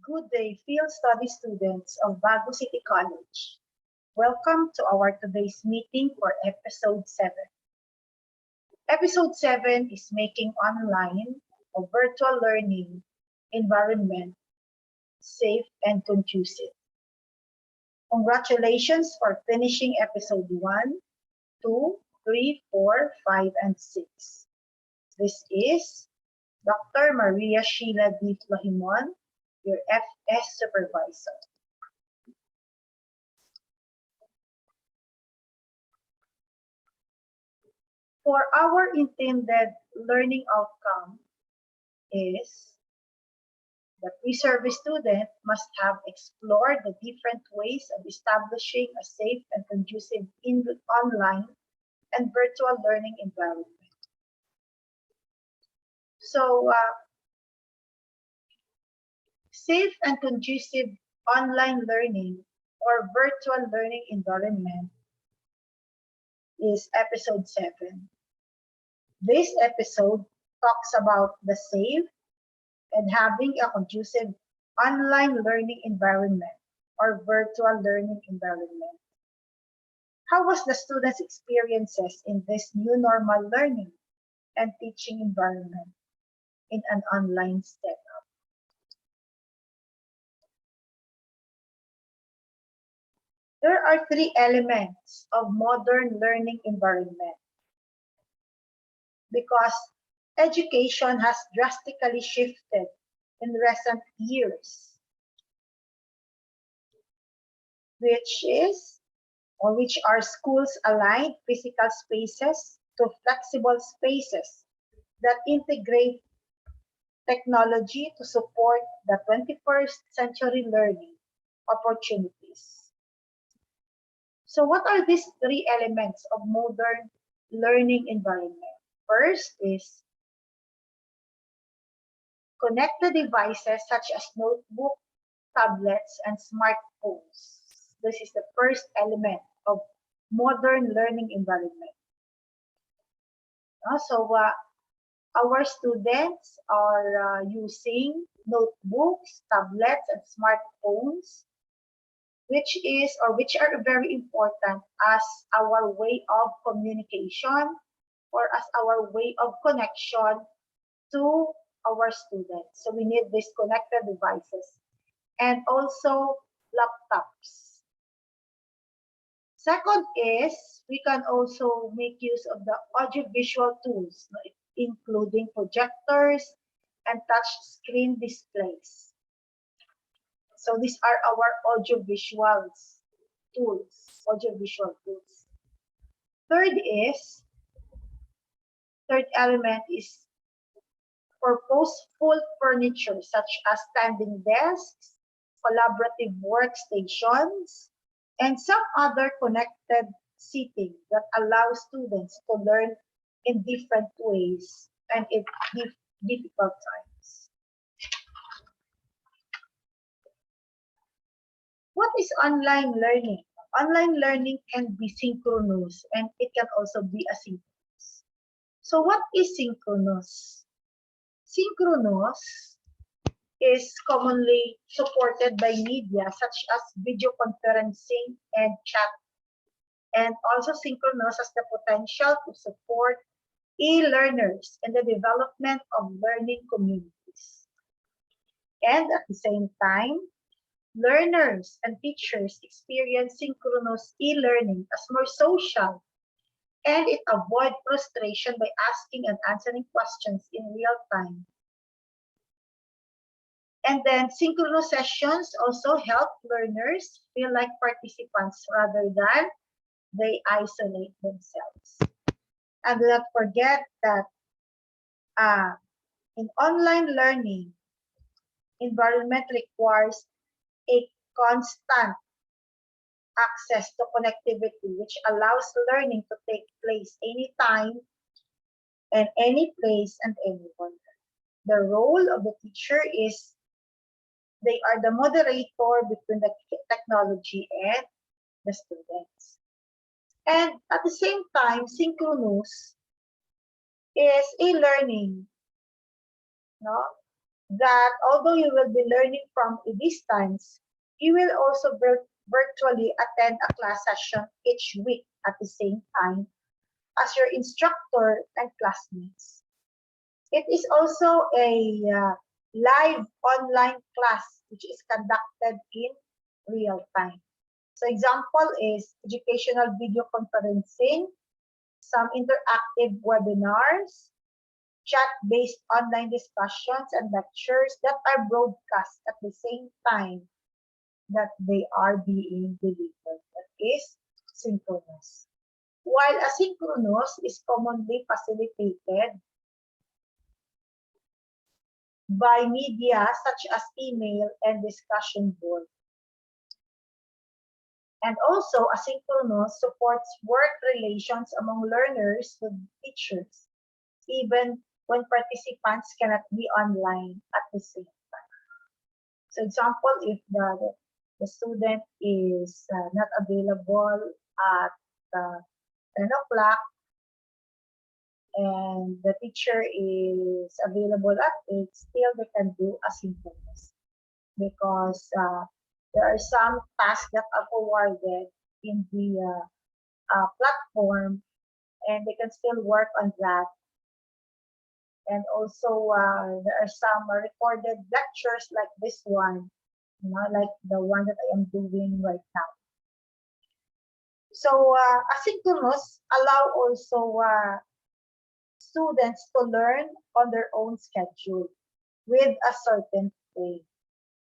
Good day, field study students of Bago City College. Welcome to our today's meeting for episode 7. Episode 7 is making online or virtual learning environment safe and conducive. Congratulations for finishing episode 1, 2, 3, 4, 5, and 6. This is Dr. Maria Sheila D. Flohimon, your FS supervisor. For our intended learning outcome is the pre-service student must have explored the different ways of establishing a safe and conducive online and virtual learning environment. So, safe and conducive online learning or virtual learning environment is episode 7. This episode talks about the safe and having a conducive online learning environment or virtual learning environment. How was the students' experiences in this new normal learning and teaching environment in an online setup? There are 3 elements of modern learning environment because education has drastically shifted in recent years, which are schools aligned physical spaces to flexible spaces that integrate technology to support the 21st century learning opportunities. So what are these 3 elements of modern learning environment? First is connected devices such as notebook, tablets, and smartphones. This is the first element of modern learning environment. Our students are using notebooks, tablets, and smartphones, which are very important as our way of communication or as our way of connection to our students. So we need these connected devices and also laptops. Second is we can also make use of the audiovisual tools, including projectors and touch screen displays. So these are our audiovisual tools. Third element is purposeful furniture such as standing desks, collaborative workstations, and some other connected seating that allows students to learn in different ways and in difficult times. What is online learning? Online learning can be synchronous and it can also be asynchronous. So what is synchronous? Synchronous is commonly supported by media such as video conferencing and chat. And also synchronous has the potential to support e-learners in the development of learning communities. And at the same time, learners and teachers experience synchronous e-learning as more social, and it avoids frustration by asking and answering questions in real time. And then synchronous sessions also help learners feel like participants rather than they isolate themselves. And do not forget that in online learning, environment requires a constant access to connectivity, which allows learning to take place anytime and any place and anywhere. The role of the teacher is they are the moderator between the technology and the students. And at the same time, synchronous is a learning, that although you will be learning from a distance, you will also virtually attend a class session each week at the same time as your instructor and classmates. It is also a live online class which is conducted in real time. So example is educational video conferencing, some interactive webinars, chat-based online discussions and lectures that are broadcast at the same time that they are being delivered. That is synchronous. While asynchronous is commonly facilitated by media such as email and discussion board. And also, asynchronous supports work relations among learners with teachers, even when participants cannot be online at the same time. So example, if the student is not available at 10 o'clock and the teacher is available at 8, still they can do asynchronous because there are some tasks that are forwarded in the platform and they can still work on that. And also there are some recorded lectures like this one, like the one that I am doing right now. So asynchronous allow also students to learn on their own schedule with a certain way.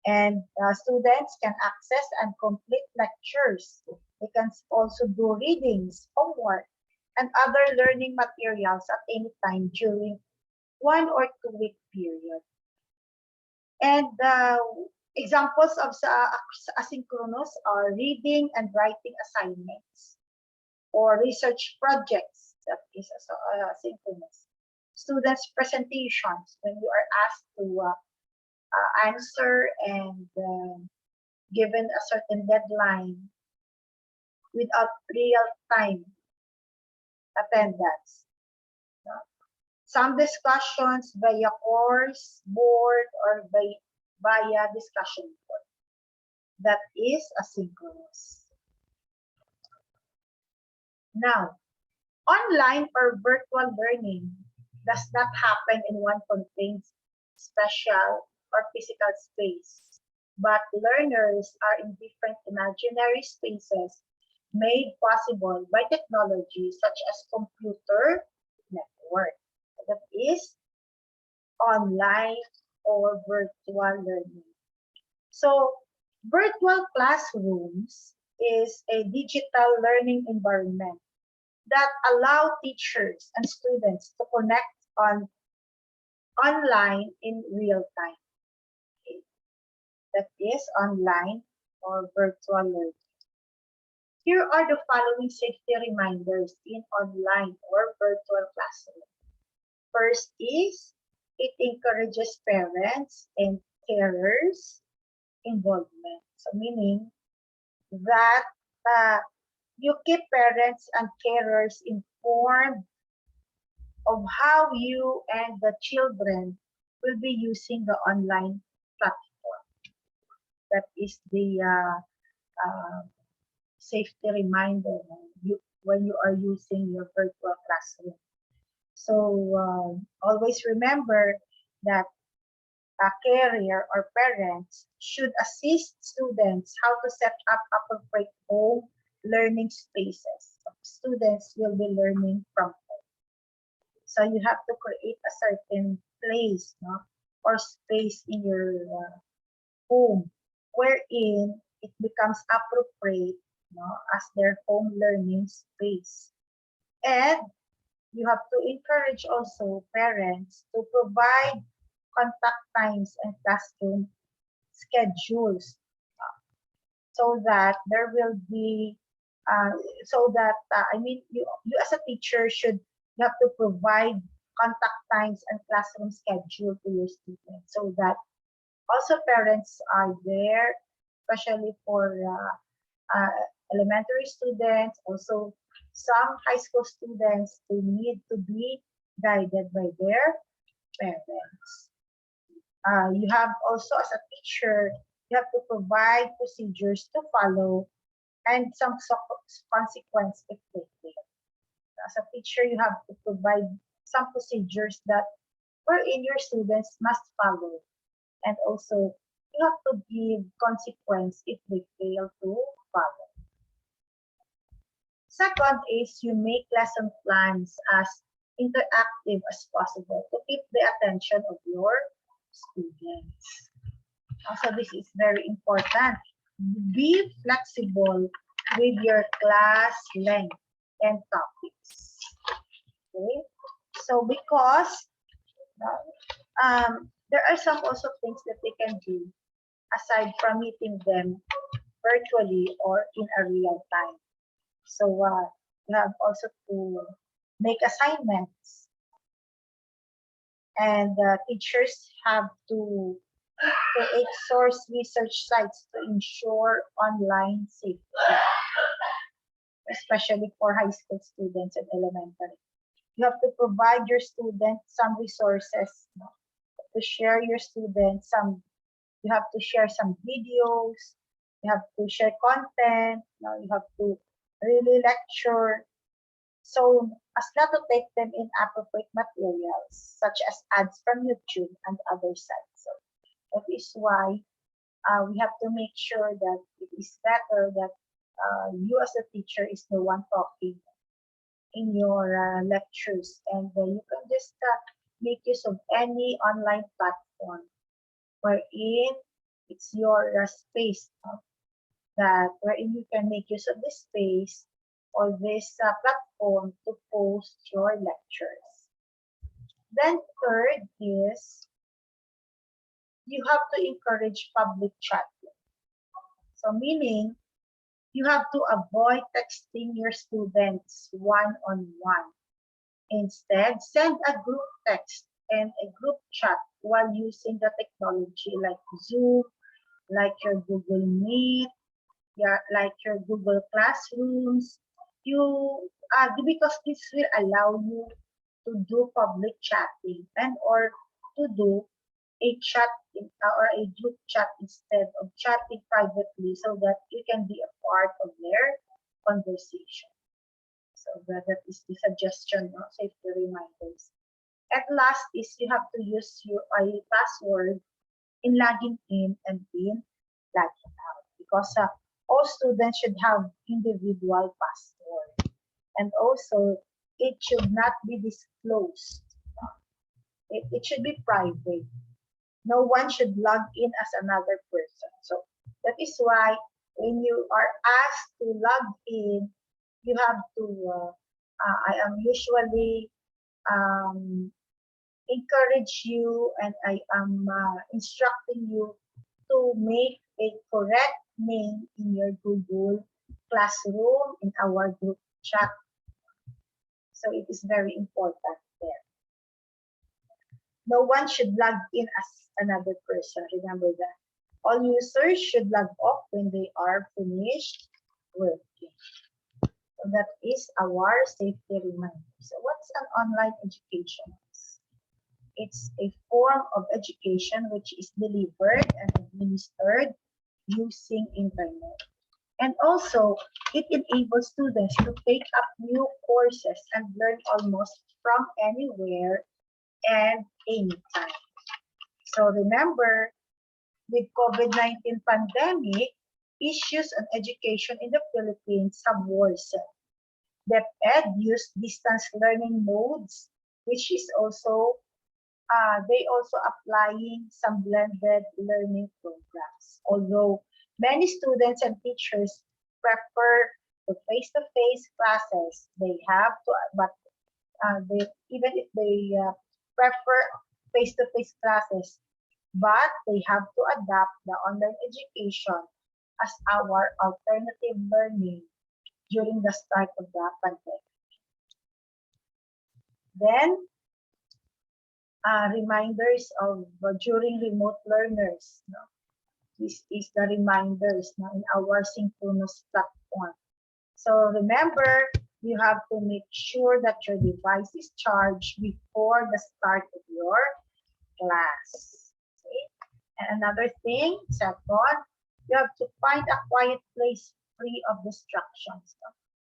And students can access and complete lectures. They can also do readings, homework, and other learning materials at any time during 1 or 2 week period. And examples of asynchronous are reading and writing assignments or research projects, that is asynchronous. Students' presentations, when you are asked to answer and given a certain deadline without real time attendance. Some discussions via course, board, or via discussion board. That is asynchronous. Now, online or virtual learning does not happen in one contained special or physical space, but learners are in different imaginary spaces made possible by technology such as computer network. That is online or virtual learning. So virtual classrooms is a digital learning environment that allow teachers and students to connect online in real time. Okay. That is online or virtual learning. Here are the following safety reminders in online or virtual classroom. First is, it encourages parents and carers involvement. So meaning that you keep parents and carers informed of how you and the children will be using the online platform. That is the safety reminder when you are using your virtual classroom. So always remember that a carer or parents should assist students how to set up appropriate home learning spaces. Students will be learning from home. So you have to create a certain place, or space in your home wherein it becomes appropriate, as their home learning space. And you have to encourage also parents to provide contact times and classroom schedules so that there will be you as a teacher you have to provide contact times and classroom schedule to your students so that also parents are there, especially for elementary students, also some high school students, they need to be guided by their parents. You have also, as a teacher, you have to provide procedures to follow and some consequence if they fail. As a teacher, you have to provide some procedures that wherein your students must follow, and also you have to give consequence if they fail to follow. Second is you make lesson plans as interactive as possible to keep the attention of your students. Also, this is very important. Be flexible with your class length and topics. Okay? So because there are some also things that they can do aside from meeting them virtually or in a real time. So you have also to make assignments, and teachers have to create source research sites to ensure online safety, especially for high school students and elementary. You have to provide your students some resources, to share your students some. You have to share some videos. You have to share content. You have to really lecture, so as not to take them in appropriate materials such as ads from YouTube and other sites. So that is why we have to make sure that it is better that you as a teacher is the one talking in your lectures, and you can just make use of any online platform wherein it's your space, that wherein you can make use of this space or this platform to post your lectures. Then third is you have to encourage public chatting. So meaning you have to avoid texting your students one-on-one. Instead, send a group text and a group chat while using the technology like Zoom, like your Google Meet, yeah, like your Google Classrooms. Because this will allow you to do public chatting and or to do a chat or a group chat instead of chatting privately, so that you can be a part of their conversation. So that is the suggestion, no? Safety reminders. At last is you have to use your password in logging in and in logging out, because all students should have individual password, and also it should not be disclosed. It should be private. No one should log in as another person. So that is why when you are asked to log in, you have to, I am usually encourage you, and I am instructing you to make a correct name in your Google Classroom in our group chat. So it is very important there. No one should log in as another person. Remember that. All users should log off when they are finished working. So that is our safety reminder. So what's an online education? It's a form of education which is delivered and administered using internet. And also, it enables students to take up new courses and learn almost from anywhere and anytime. So remember, with COVID-19 pandemic, issues on education in the Philippines have worsened. DepEd used distance learning modes, which is also they also applying some blended learning programs. Although many students and teachers prefer the face-to-face classes, they have to, but even if they prefer face-to-face classes, but they have to adapt the online education as our alternative learning during the start of the pandemic. Then, reminders of during remote learners. No? This is the reminders in our synchronous platform. So remember, you have to make sure that your device is charged before the start of your class. Okay? And another thing, second, you have to find a quiet place free of distractions.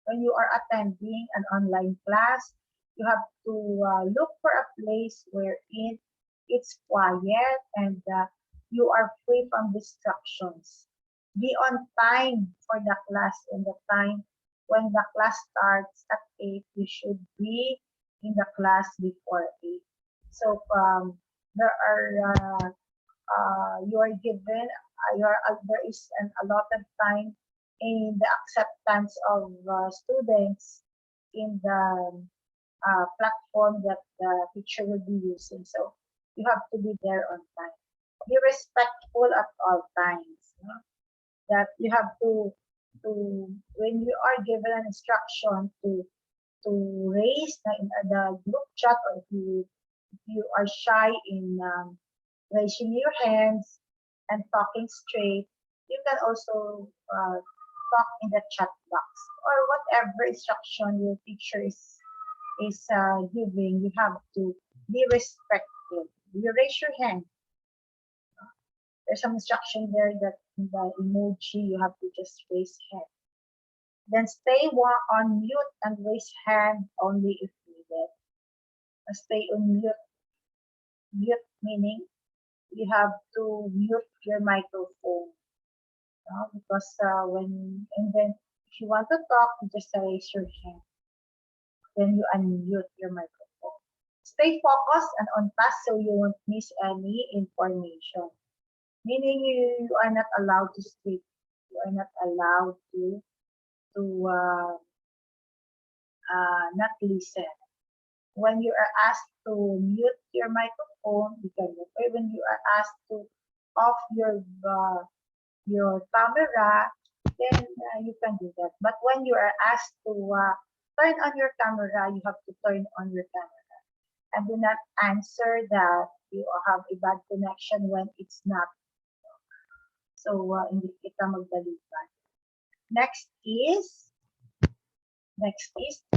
When you are attending an online class, you have to look for a place wherein it's quiet and you are free from distractions. Be on time for the class. And the time when the class starts at 8, you should be in the class before 8. So there are you are given there is an allotted time in the acceptance of students in the platform that the teacher will be using. So you have to be there on time. Be respectful at all times. No? That you have to when you are given an instruction to raise the group chat, or if you are shy in raising your hands and talking straight, you can also talk in the chat box, or whatever instruction your teacher is giving. You have to be respectful. You raise your hand. There's some instruction there that in the emoji you have to just raise hand. Then stay on mute and raise hand only if needed. Stay on mute. Mute meaning you have to mute your microphone, because and then if you want to talk, you just raise your hand. Then you unmute your microphone. Stay focused and on task so you won't miss any information. Meaning you are not allowed to speak. You are not allowed to not listen. When you are asked to mute your microphone, you can mute. Or when you are asked to off your camera, then you can do that. But when you are asked to turn on your camera, you have to turn on your camera. And do not answer that you have a bad connection when it's not. So, hindi kita magdalipan. Next is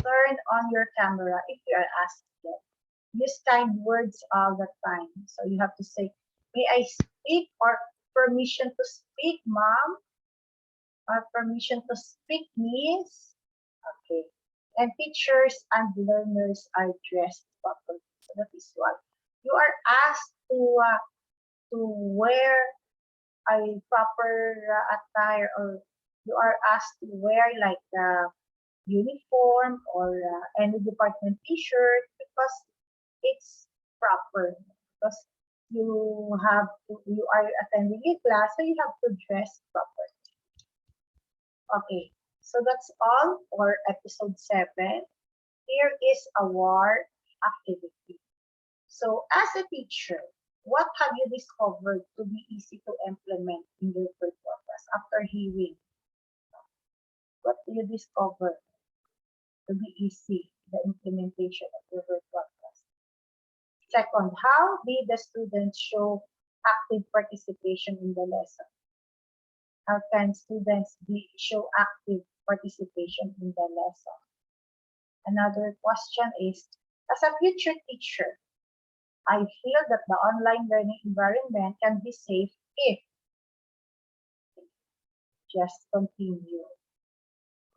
turn on your camera if you are asked to. Use kind words all the time. So you have to say, may I speak, or permission to speak, mom, or permission to speak, miss. Okay. And teachers and learners are dressed properly. So that is what you are asked to wear a proper attire, or you are asked to wear like uniform or any department t-shirt, because it's proper, because you are attending a class, so you have to dress properly. Okay, so that's all for episode 7. Here is our activity. So as a teacher, what have you discovered to be easy to implement in your virtual class after hearing? What do you discover to be easy, the implementation of your virtual class? Second, how did the students show active participation in the lesson? How can students show active participation in the lesson? Another question is, as a future teacher, I feel that the online learning environment can be safe if, just continue,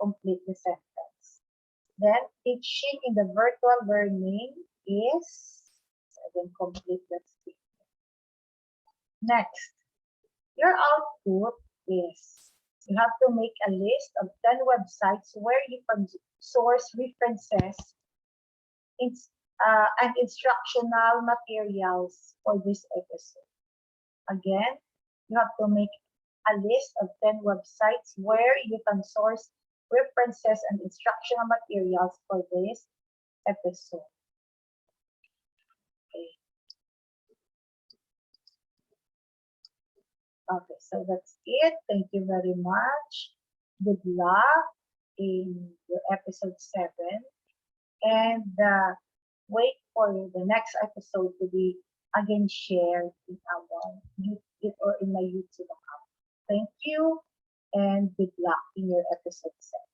complete the sentence. Then teaching in the virtual learning is, then complete that statement. Next, your output is, you have to make a list of 10 websites where you can source references and instructional materials for this episode. Again, you have to make a list of 10 websites where you can source references and instructional materials for this episode. Okay, so that's it. Thank you very much. Good luck in your episode 7. And wait for the next episode to be again shared in our YouTube or in my YouTube account. Thank you and good luck in your episode 7.